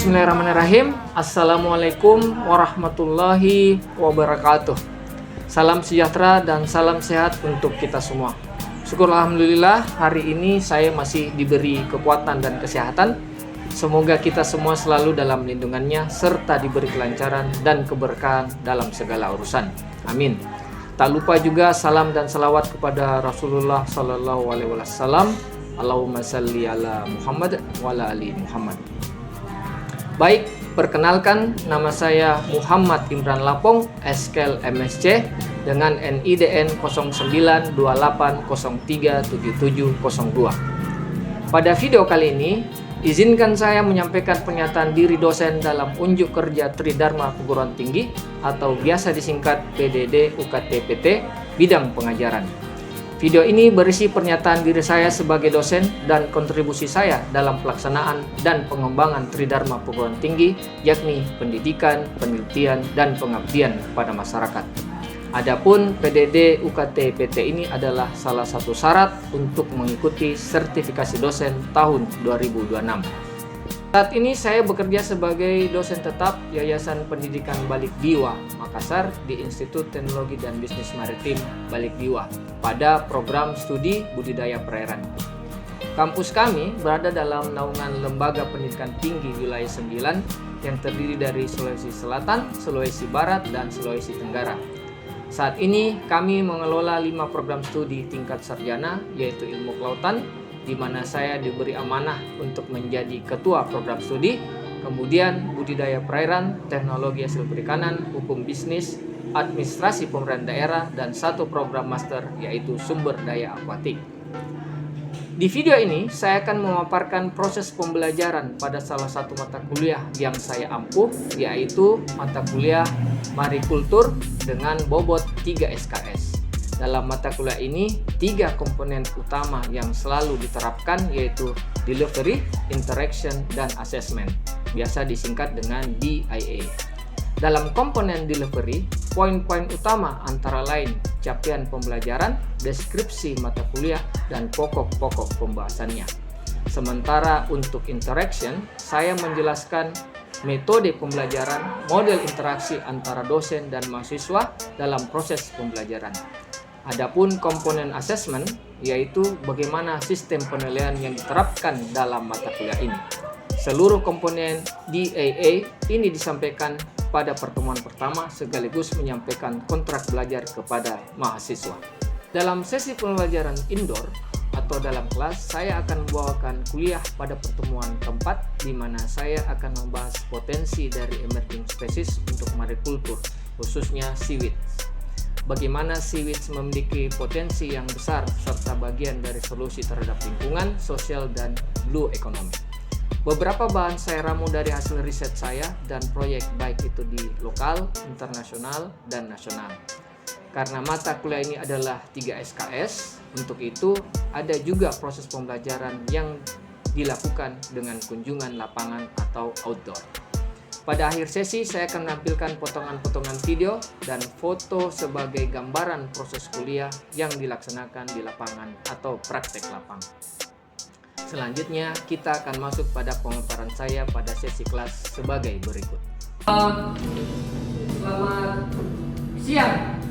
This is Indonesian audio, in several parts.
Bismillahirrahmanirrahim. Assalamualaikum warahmatullahi wabarakatuh. Salam sejahtera dan salam sehat untuk kita semua. Syukur alhamdulillah hari ini saya masih diberi kekuatan dan kesehatan. Semoga kita semua selalu dalam lindungannya serta diberi kelancaran dan keberkahan dalam segala urusan. Amin. Tak lupa juga salam dan salawat kepada Rasulullah Sallallahu Alaihi Wasallam. Allahumma salli ala Muhammad wa ala ali Muhammad. Baik, perkenalkan nama saya Muhammad Imran Lapong, SKL MSC dengan NIDN 0928037702. Pada video kali ini, izinkan saya menyampaikan pernyataan diri dosen dalam unjuk kerja Tridharma Perguruan Tinggi atau biasa disingkat PDD UKT-PT bidang pengajaran. Video ini berisi pernyataan diri saya sebagai dosen dan kontribusi saya dalam pelaksanaan dan pengembangan Tridharma Perguruan Tinggi, yakni pendidikan, penelitian, dan pengabdian kepada masyarakat. Adapun PDD UKT-PT ini adalah salah satu syarat untuk mengikuti sertifikasi dosen tahun 2026. Saat ini saya bekerja sebagai dosen tetap Yayasan Pendidikan Balikbiwa Makassar di Institut Teknologi dan Bisnis Maritim Balikbiwa pada program studi budidaya perairan. Kampus kami berada dalam naungan Lembaga Pendidikan Tinggi Wilayah 9 yang terdiri dari Sulawesi Selatan, Sulawesi Barat, dan Sulawesi Tenggara. Saat ini kami mengelola 5 program studi tingkat sarjana yaitu ilmu kelautan, di mana saya diberi amanah untuk menjadi ketua program studi, kemudian budidaya perairan, teknologi hasil perikanan, hukum bisnis, administrasi pemerintahan daerah, dan satu program master yaitu sumber daya akuatik. Di video ini saya akan memaparkan proses pembelajaran pada salah satu mata kuliah yang saya ampuh, yaitu mata kuliah Marikultur dengan bobot 3 SKS. Dalam mata kuliah ini, 3 komponen utama yang selalu diterapkan yaitu Delivery, Interaction, dan Assessment, biasa disingkat dengan DIA. Dalam komponen Delivery, poin-poin utama antara lain capaian pembelajaran, deskripsi mata kuliah, dan pokok-pokok pembahasannya. Sementara untuk Interaction, saya menjelaskan metode pembelajaran, model interaksi antara dosen dan mahasiswa dalam proses pembelajaran. Adapun komponen assessment yaitu bagaimana sistem penilaian yang diterapkan dalam mata kuliah ini. Seluruh komponen DAA ini disampaikan pada pertemuan pertama sekaligus menyampaikan kontrak belajar kepada mahasiswa. Dalam sesi pembelajaran indoor atau dalam kelas, saya akan membawakan kuliah pada pertemuan keempat di mana saya akan membahas potensi dari emerging species untuk marikultur, khususnya seaweed. Bagaimana seaweed memiliki potensi yang besar serta bagian dari solusi terhadap lingkungan, sosial, dan blue economy. Beberapa bahan saya ramu dari hasil riset saya dan proyek baik itu di lokal, internasional, dan nasional. Karena mata kuliah ini adalah 3 SKS, untuk itu ada juga proses pembelajaran yang dilakukan dengan kunjungan lapangan atau outdoor. Pada akhir sesi, saya akan menampilkan potongan-potongan video dan foto sebagai gambaran proses kuliah yang dilaksanakan di lapangan atau praktek lapangan. Selanjutnya, kita akan masuk pada pemaparan saya pada sesi kelas sebagai berikut. Selamat siang.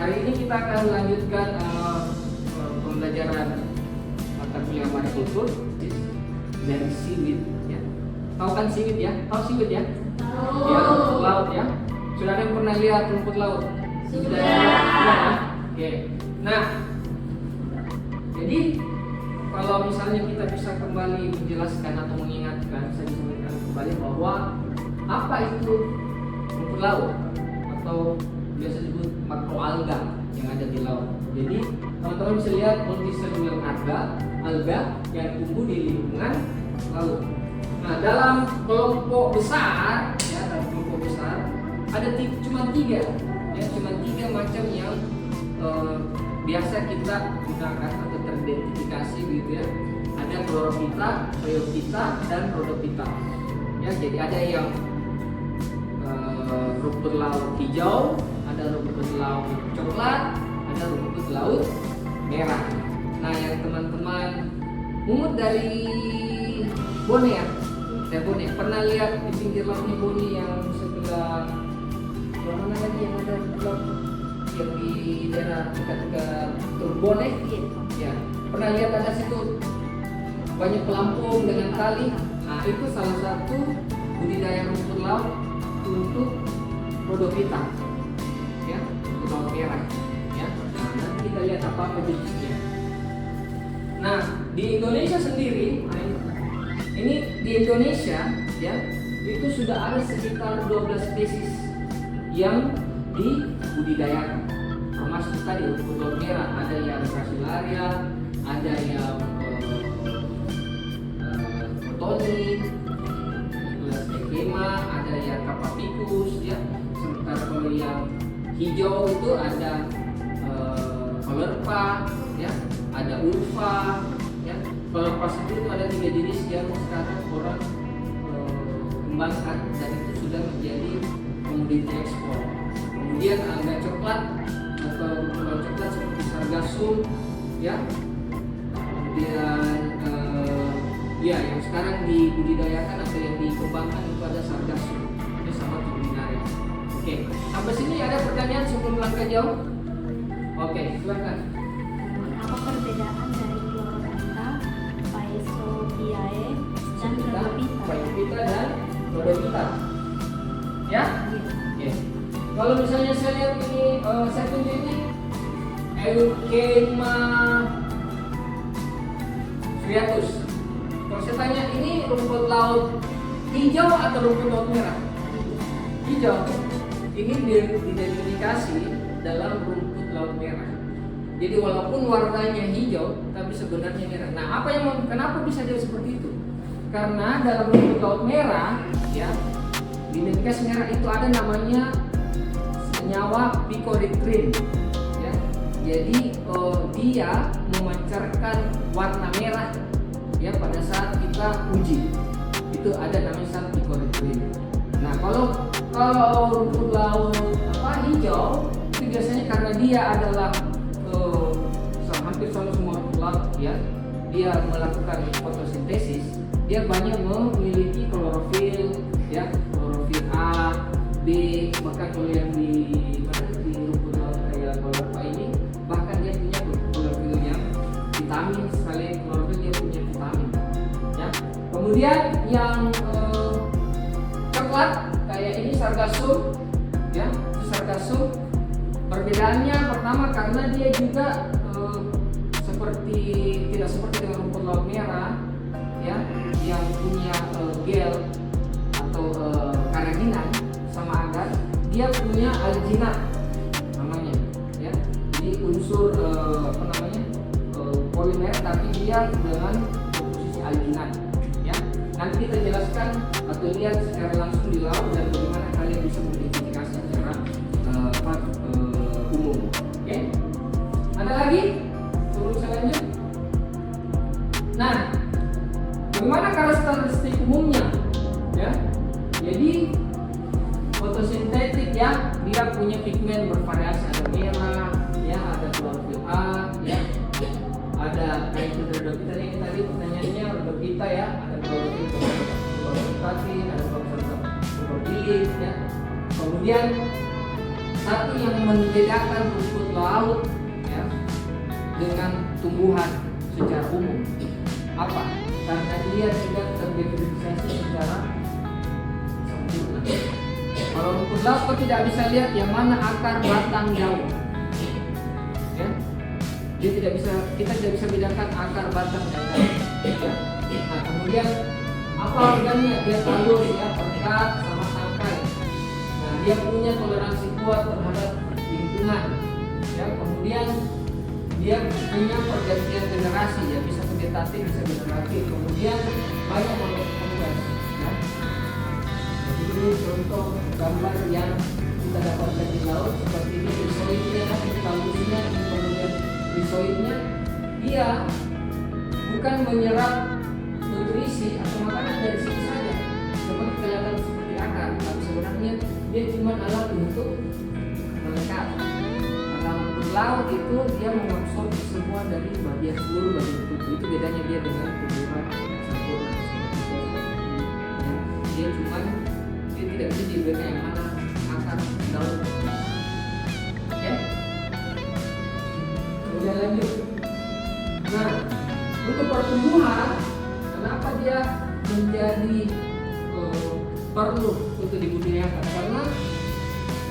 Hari ini kita akan melanjutkan pembelajaran mata kuliah marikultur dari seaweed. Tahu kan seaweed ya? Tahu seaweed ya? Tahu. Ya, rumput laut ya. Sudah ada yang pernah lihat rumput laut? Sudah. Ya? Oke. Nah, jadi kalau misalnya kita bisa kembali menjelaskan atau mengingatkan, saya ingatkan kembali bahwa apa itu rumput laut atau biasa disebut makroalga yang ada di laut. Jadi teman-teman bisa lihat multicellular alga yang tumbuh di lingkungan laut. Nah, dalam kelompok besar, ya, ada cuma 3 macam yang biasa kita gunakan atau teridentifikasi gitu ya. Ada Chlorophyta, Bryophyta, dan Rhodophyta. Ya, jadi ada yang rumput laut hijau, ada rumput laut coklat, ada rumput laut merah. Nah, yang teman-teman mungut dari Borneo Nebone. Pernah lihat di pinggir laut Nebone yang sebelah mana lagi yang ada pulau yang di daerah dekat Turbone? Ya. Pernah lihat ada situ banyak pelampung dengan tali. Nah, itu salah satu budidaya rumput laut untuk Rhodophyta, ya, rumput laut merah, ya. Nah, nanti kita lihat apa jenisnya. Nah, di Indonesia sendiri, ini di Indonesia, ya, itu sudah ada sekitar 12 spesies yang dibudidayakan. Termasuk tadi rumput laut merah, ada yang Gracilaria, ada yang Tony, ada yang Capapicus, ya. Sementara kalau yang hijau itu ada Caulerpa, ya, ada Ulva, ya. Caulerpa sendiri itu ada 3 jenis yang sekarang orang kembangkan dan itu sudah menjadi komoditi ekspor. Kemudian angga coklat atau pulau coklat seperti Sargassum, ya. Kemudian ya, yang sekarang dibudidayakan atau yang dikembangkan itu ada Sargassum, itu sama Tubulinaria. Oke, sampai sini ada pertanyaan sebelum langkah jauh? Oke, silakan. Apa perbedaan dari Chlorophyta, Phaeozobiae, dan Rhodophyta? Phaeozobiae dan Rhodophyta. Ya? Oke. Kalau misalnya saya lihat ini, saya tunjuk ini Euchema striatus. Kalau saya tanya, ini rumput laut hijau atau rumput laut merah? Hijau. Ini diidentifikasi dalam rumput laut merah. Jadi walaupun warnanya hijau, tapi sebenarnya merah. Nah, kenapa bisa jadi seperti itu? Karena dalam rumput laut merah, ya, identifikasi merah itu ada namanya senyawa picoritrin, ya. Jadi dia memancarkan warna merah, ya, pada saat kita uji. Itu ada namanya zat picoritrin. Nah, kalau rumput laut hijau itu biasanya karena dia adalah hampir sama semua rumput laut, ya, dia melakukan fotosintesis, dia banyak memiliki klorofil, ya, klorofil A, B, bahkan kalau yang di rumput laut kayak Caulerpa ini bahkan dia punya klorofil yang vitamin, sekali klorofil dia punya vitamin, ya. Kemudian yang coklat kayak ini Sargassum, ya, Sargassum. Perbedaannya pertama karena dia juga tidak seperti dengan rumput laut merah, ya, yang punya gel atau karaginan sama agar, dia punya alginat namanya, ya. Jadi unsur polimer tapi dia dengan posisi alginat, ya. Nanti kita jelaskan atau lihat secara langsung di laut dan bagaimana kalian bisa mengidentifikasi secara umum. Oke? Ada lagi? Sebelum saya lanjut. Nah, bagaimana karakteristik umumnya? Ya. Jadi fotosintetik, ya, dia punya pigmen bervariasi, ada merah, ya, ada klorofil A, ya. Ada kayak Rhodophyta yang tadi pertanyaannya Rhodophyta, ya, ada klorofil kloroplatin, ada klorofil, ya. Kemudian satu yang membedakan rumput laut, ya, dengan tumbuhan secara umum apa? Karena dia tidak terdiversifikasi secara sempurna. Kalau rumput laut kau tidak bisa lihat yang mana akar, batang, daun, ya. Kita tidak bisa bedakan akar, batang, dan daun, ya. Nah, kemudian apa organnya? Dia halus, ya, pekat sama tangkai. Nah, dia punya toleransi kuat terhadap lingkungan, ya. Kemudian dia punya pergantian generasi, ya, bisa vegetatif, bisa degeneratif. Kemudian banyak monokultur, ya. Jadi ini contoh gambar yang kita dapatkan di laut seperti ini. Risoidnya, talusnya, kemudian risoidnya, dia bukan menyerap nutrisi atau makanan dari sini saja, seperti kelihatan seperti akar, tapi sebenarnya dia cuma alat untuk melekat. Laut itu dia mengabsorb semua dari seluruh bagian tubuh. Itu bedanya dia dengan tumbuhan sempurna, ya. mereka yang mana akar daun. Oke. Kemudian lanjut. Nah, untuk pertumbuhan, kenapa dia menjadi perlu untuk dibudidayakan? Karena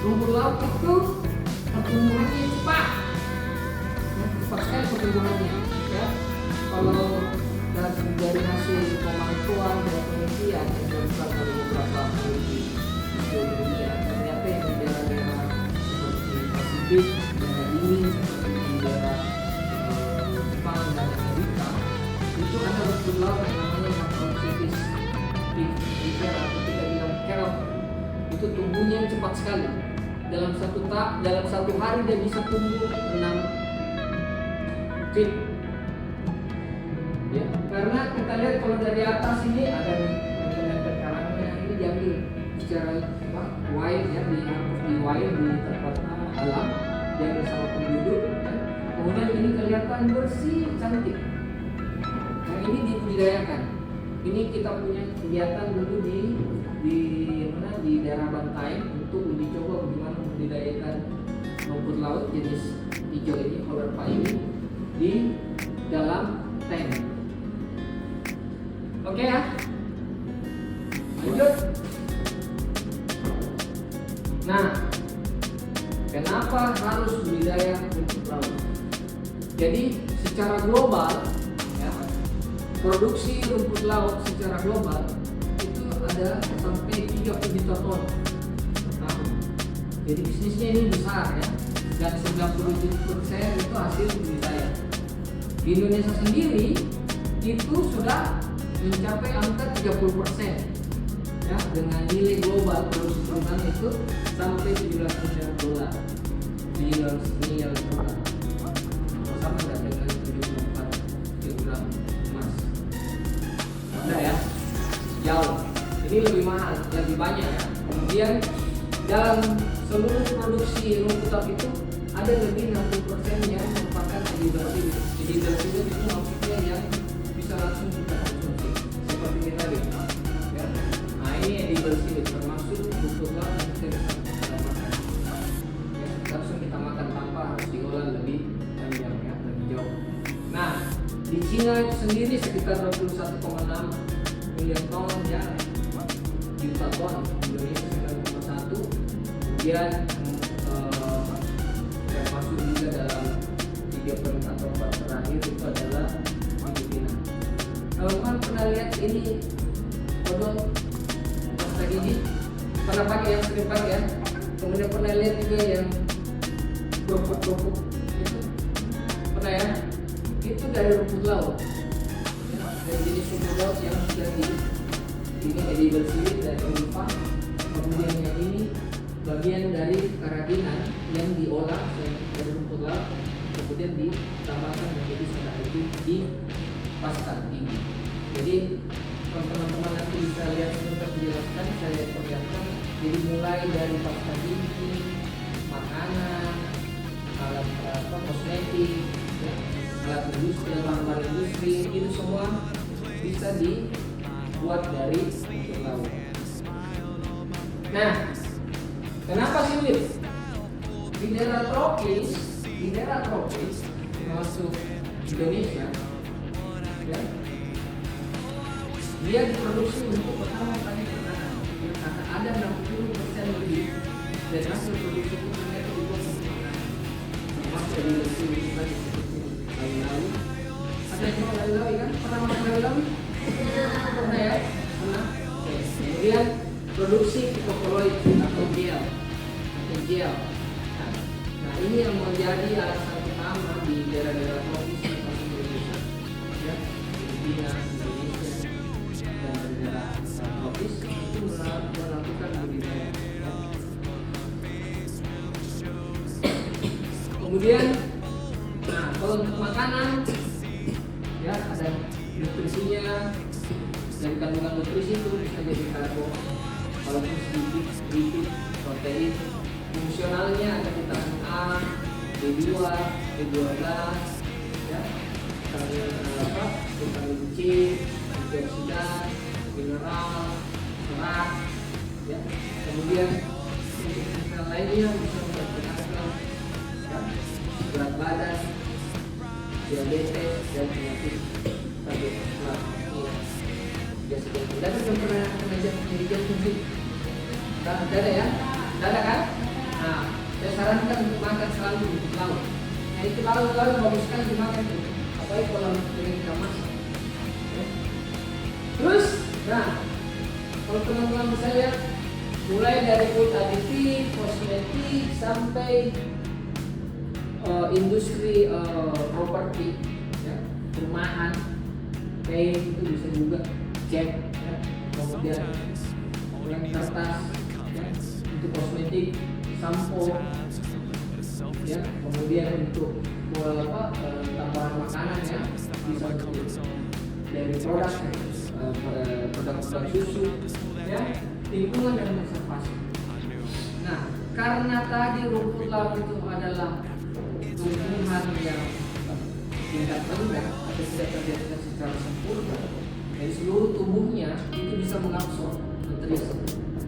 rumput laut itu pertumbuhannya cepat, cepat sekali pertumbuhannya. Ya, kalau dari hasil pemantauan dan penelitian yang dilakukan oleh beberapa peneliti di seluruh dunia, ternyata yang di daerah-daerah seperti Pasifik, daerah dingin seperti di daerah Jepang dan Amerika, itu ada rumput laut yang namanya Macrocystis piper atau kita bilang kelp. Itu tumbuhnya cepat sekali. Dalam satu hari dia bisa tumbuh 6 feet. Ya, karena kita lihat kalau dari atas ini ada yang karangnya, ini diambil secara wild ya, di wild di tempat alam, diambil sama penduduk. Ya. Kemudian ini kelihatan bersih, cantik. Yang ini dibudidayakan. Ini kita punya kegiatan dulu di daerah Bantaeng untuk uji coba bagaimana membudidayakan rumput laut jenis hijau ini, chlorpa ini di dalam tank. Oke ya, lanjut. Nah, kenapa harus budidaya rumput laut? Jadi secara global, ya, produksi rumput laut secara global itu ada sampai 30 juta ton per tahun. Jadi bisnisnya ini besar ya, dan 90% itu hasil budidaya. Di Indonesia sendiri itu sudah mencapai angka 30% ya, dengan nilai global produksi perikanan itu sampai 17 miliar dolar. Sama dengan 74 kilogram emas. Ada ya, jauh. Ini lebih mahal, lebih banyak ya. Kemudian dalam seluruh produksi rumput laut itu ada lebih 60% yang merupakan edible seed. Edible seed itu maksudnya yang bisa langsung kita konsumsi, seperti kita lihat. Ya. Nah ini edible seed termasuk rumput laut yang bisa kita makan. Ya, langsung kita makan tanpa harus diolah lebih panjang ya, lebih jauh. Nah di Cina sendiri sekitar 21,6 miliar ton ya, juta ton. Indonesia 9,1. Kemudian yang masuk juga dalam 3 peringkat atau 4 terakhir itu adalah Filipina. Kalau kan pernah lihat ini odol pasta gigi, pernah pakai yang sering pakai ya. Kemudian pernah lihat juga yang kerupuk itu, pernah ya? Itu dari rumput laut. Ya, dari jenis rumput laut yang sudah ini edible seed dari Eropa. Kemudian yang ini bagian dari kerajinan yang diolah dari rumput laut, kemudian ditambahkan menjadi soda itu di pasta tinggi. Jadi teman-teman nanti bisa lihat sebentar penjelasan saya perlihatkan. Jadi mulai dari pasta tinggi, makanan, alat kosmetik, ya, alat industri, bahan industri, itu semua bisa dibuat dari rumput laut. Nah, kenapa sulit? Di daerah tropis termasuk Indonesia, ya, dia diproduksi untuk pertama kali pertanian. Karena ada 60% lebih dari hasil produksi itu ternyata dibuat untuk makanan. Termasuk dari mesin itu tadi seperti lawi-lawi. Ada yang mau lawi-lawi kan? Pernah makan lawi-lawi? Pernah ya? Pernah. Oke. Kemudian produksi hipokoloid atau gel. Nah ini yang menjadi alasan utama di daerah-daerah tropis seperti Indonesia, ya, Filipina, Indonesia, dan daerah tropis itu melakukan budidaya. Kemudian, nah kalau untuk makanan, ya ada nutrisinya. Dari kandungan nutrisi itu bisa jadi karbo, walaupun sedikit protein. Fungsionalnya ada vitamin A, B2, B12, ya, vitamin C, antioksidan, mineral, serat, ya. Kemudian yang lainnya bisa memperkenalkan ya, berat badan, diabetes, dan penyakit kardiovaskular. Iya. Biasa jantung. Dan yang pernah mengajar penyakit jantung sih? Ada ya? Ada kan? Nah, saya sarankan untuk makan selalu untuk lauk. Nah itu lauk bagus sekali dimakan tuh. Apalagi kalau kita masak. Ya. Terus, nah kalau teman-teman bisa lihat, mulai dari food aditif, kosmetik, sampai industri properti, ya, perumahan, kayak itu bisa juga cek, ya. Kemudian lem kertas, ya, untuk kosmetik, sampo, ya, kemudian untuk tambahan makanan, ya, bisa untuk dari produk susu, ya, lingkungan dan konservasi. Nah, karena tadi rumput laut itu adalah tumbuhan yang tingkat rendah atau tidak terbiasa secara sempurna, dari seluruh tubuhnya itu bisa mengabsorb nutrisi,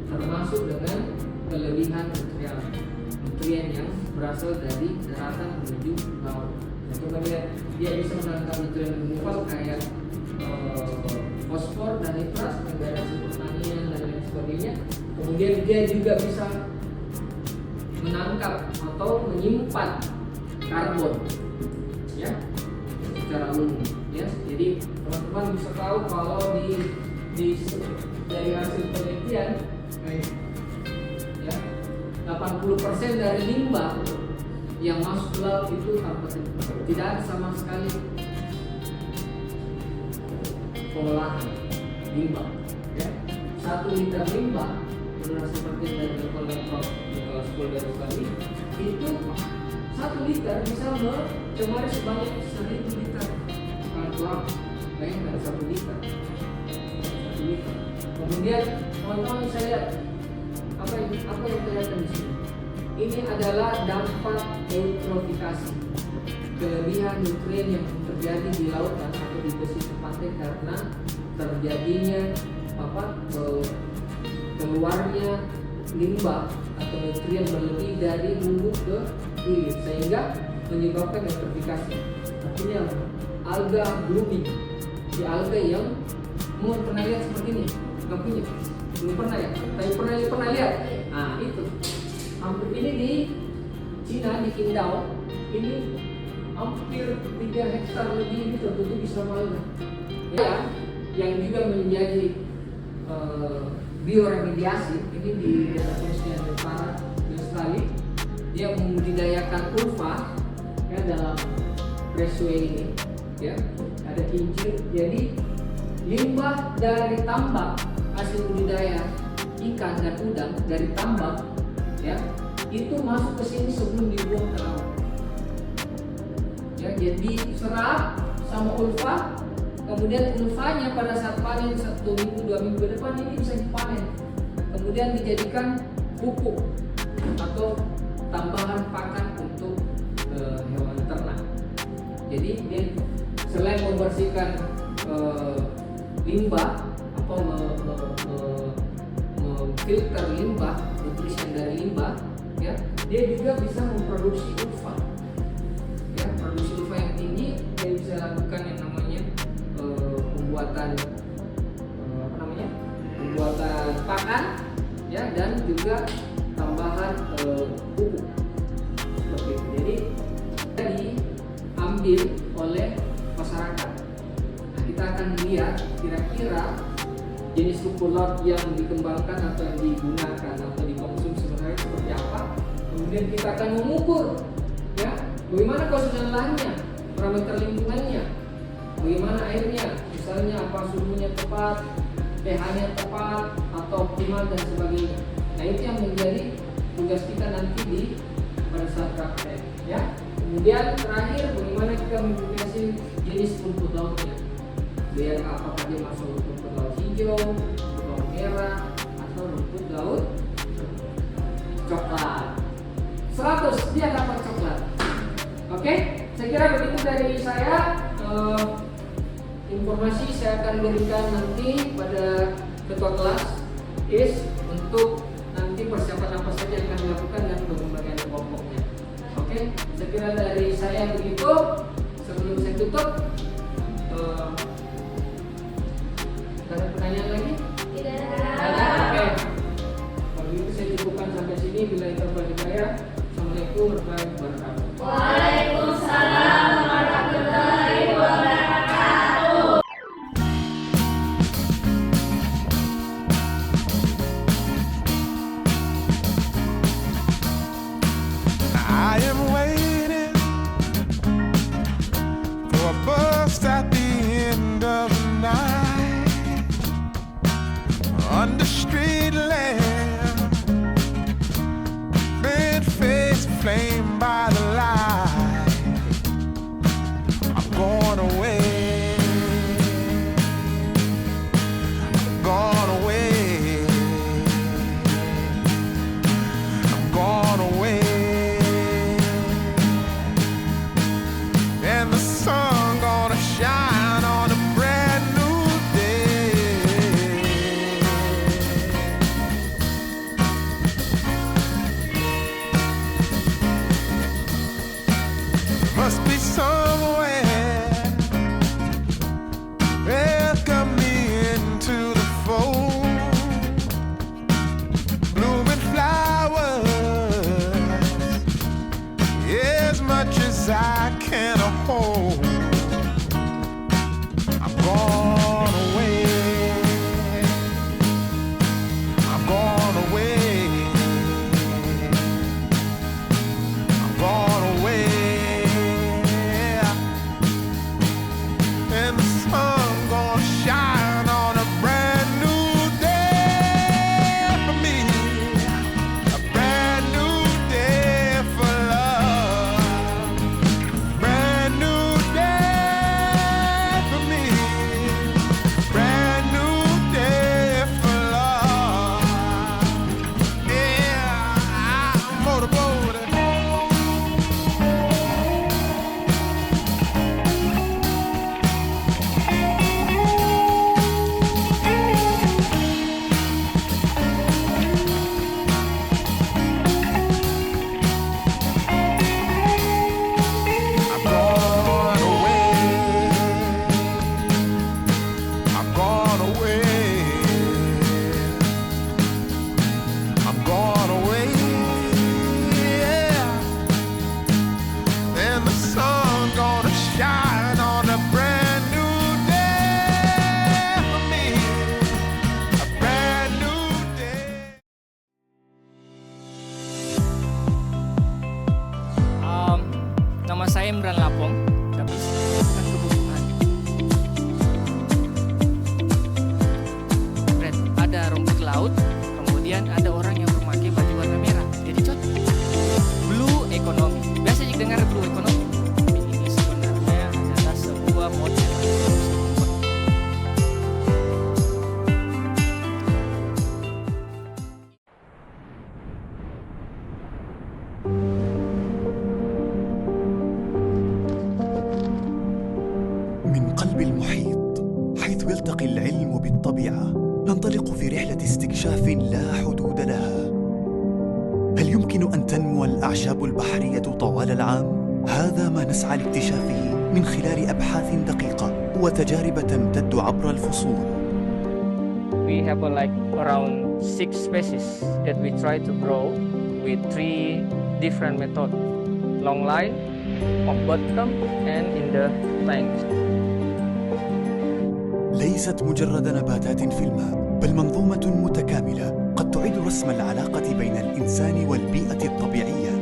termasuk dengan kelebihan nutrien yang berasal dari daratan menuju laut. Kemudian dia bisa menangkap nutrien menggumpal kayak fosfor dan nitrat dari hasil pertanian dan lain sebagainya. Kemudian dia juga bisa menangkap atau menyimpan karbon, ya, secara umum, ya. Jadi teman-teman bisa tahu kalau dari hasil penelitian, ya, 80% dari limbah yang masuk ke laut itu tidak ada sama sekali pengolahan limbah, ya. 1 liter limbah menurut seperti yang dari Nicholas Polder tadi, itu 1 liter bisa mencemari sebanyak 1000 liter laut. Bayangkan 1 liter. Kemudian teman-teman bisa lihat apa yang kelihatan di sini. Ini adalah dampak eutrofikasi, kelebihan nutrien yang terjadi di lautan atau di pesisir pantai karena terjadinya keluarnya limbah atau nutrien berlebih dari hulu ke hilir sehingga menyebabkan eutrofikasi. Artinya alga blooming, di alga yang pernah lihat seperti ini? Nggak punya? Belum pernah ya? Tapi pernah lihat? Nah itu hampir ini di Cina, di Qingdao, ini hampir 3 hektar lebih ini tertutup bisa alga, ya, yang juga menjadi bioremediasi. Ini di daerah Sulawesi Barat sekali, dia membudidayakan ulva, ya, dalam raceway ini, ya, ada kincir. Jadi limbah dari tambak hasil budidaya ikan dan udang dari tambak, ya, itu masuk ke sini sebelum dibuang ke laut, ya. Jadi serap sama ulva, kemudian ulvanya pada saat panen 1 minggu 2 minggu ke depan ini bisa dipanen, kemudian dijadikan pupuk atau tambahan pakan untuk hewan ternak. Jadi dia selain membersihkan limbah atau memfilter limbah, nutrisi dari limbah, ya, dia juga bisa memproduksi ulva, ya, produksi ulva yang tinggi. Dia bisa lakukan yang namanya pembuatan pakan, ya, dan juga tambahan pupuk seperti itu. Jadi diambil oleh masyarakat. Nah, kita akan lihat kira-kira jenis rumput laut yang dikembangkan atau yang digunakan atau dikonsumsi sebenarnya seperti apa. Kemudian kita akan mengukur, ya, bagaimana kesusahan lahannya, parameter lingkungannya, bagaimana airnya, misalnya apa suhunya tepat, pH-nya tepat atau optimal dan sebagainya. Nah, itu yang menjadi tugas kita nanti pada saat praktek, ya. Kemudian terakhir, bagaimana kita mengidentifikasi jenis rumput lautnya, biar apakah dia masuk rumput laut hijau, rumput laut merah, atau rumput laut coklat. 100 dia dapat coklat. Oke, saya kira begitu dari saya. Informasi saya akan berikan nanti pada ketua kelas untuk nanti apa saja yang akan dilakukan dan pembagian kelompoknya. Oke, sekira dari saya begitu. Sebelum saya tutup, ada pertanyaan lagi? Tidak. Oke. Kalau itu saya cukupkan sampai sini. Bila itu saya, Assalamualaikum warahmatullahi wabarakatuh. Waalaikumsalam warahmatullahi wabarakatuh. I am waiting for a bus at the end of the night under street lamp, bent face flamed by the light. I'm going away. I'm going away. I'm going away. And the sun gonna shine on a brand new day. Must be somewhere welcome me into the fold. Blooming flowers, as much as I can hold. I'm gone away. I'm gone away. I'm gone away. And the sun gonna shine on a brand new day for me. A brand new day for love. Brand new day for me. Brand new day for love. Yeah, I'm motorboating. I'm gone away. I'm gone away. I'm gone away. Yeah. And the sun gonna shine on a brand new day for me. A brand new day. Nama saya Imran Lapong, tapi bukan kebutuhan. Red, ada rumput laut, kemudian ada orang yang memakai baju warna merah. Jadi cocok. Blue economy. Biasa juga dengar blue economy. Tapi ini sebenarnya adalah sebuah model. من قلب المحيط حيث يلتقي العلم بالطبيعة ننطلق في رحلة استكشاف لا حدود لها. هل يمكن أن تنمو الأعشاب البحرية طوال العام؟ هذا ما نسعى لاكتشافه من خلال أبحاث دقيقة وتجارب تمتد عبر الفصول. We have like around 6 species that we try to grow with 3 different methods: long line, off bottom, and in the tanks. ليست مجرد نباتات في الماء بل منظومة متكاملة قد تعيد رسم العلاقة بين الإنسان والبيئة الطبيعية.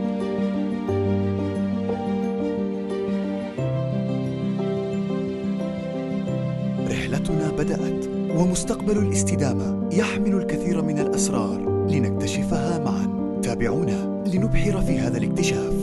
رحلتنا بدأت ومستقبل الاستدامة يحمل الكثير من الأسرار لنكتشفها معا. تابعونا لنبحر في هذا الاكتشاف.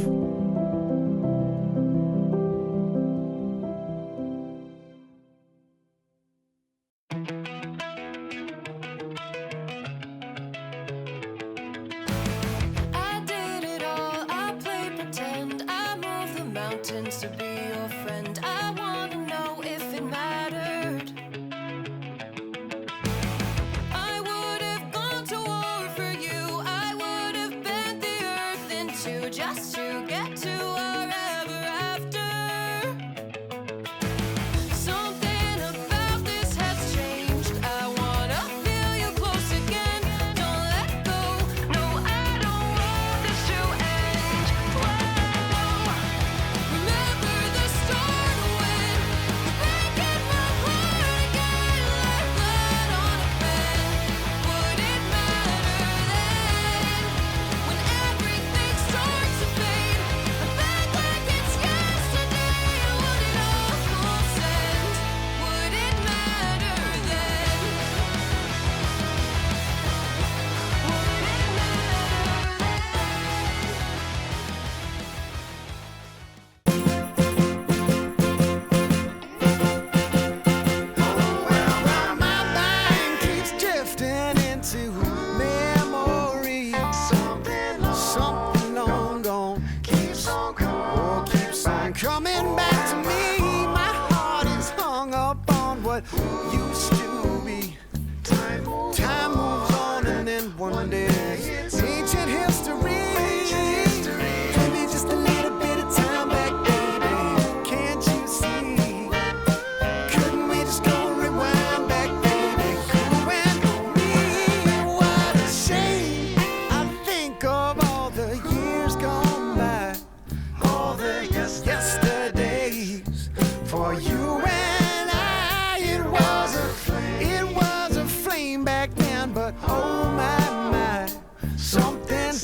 I did it all, I played pretend, I moved the mountains to be your friend. I wanna know if it mattered. I would have gone to war for you, I would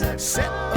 Set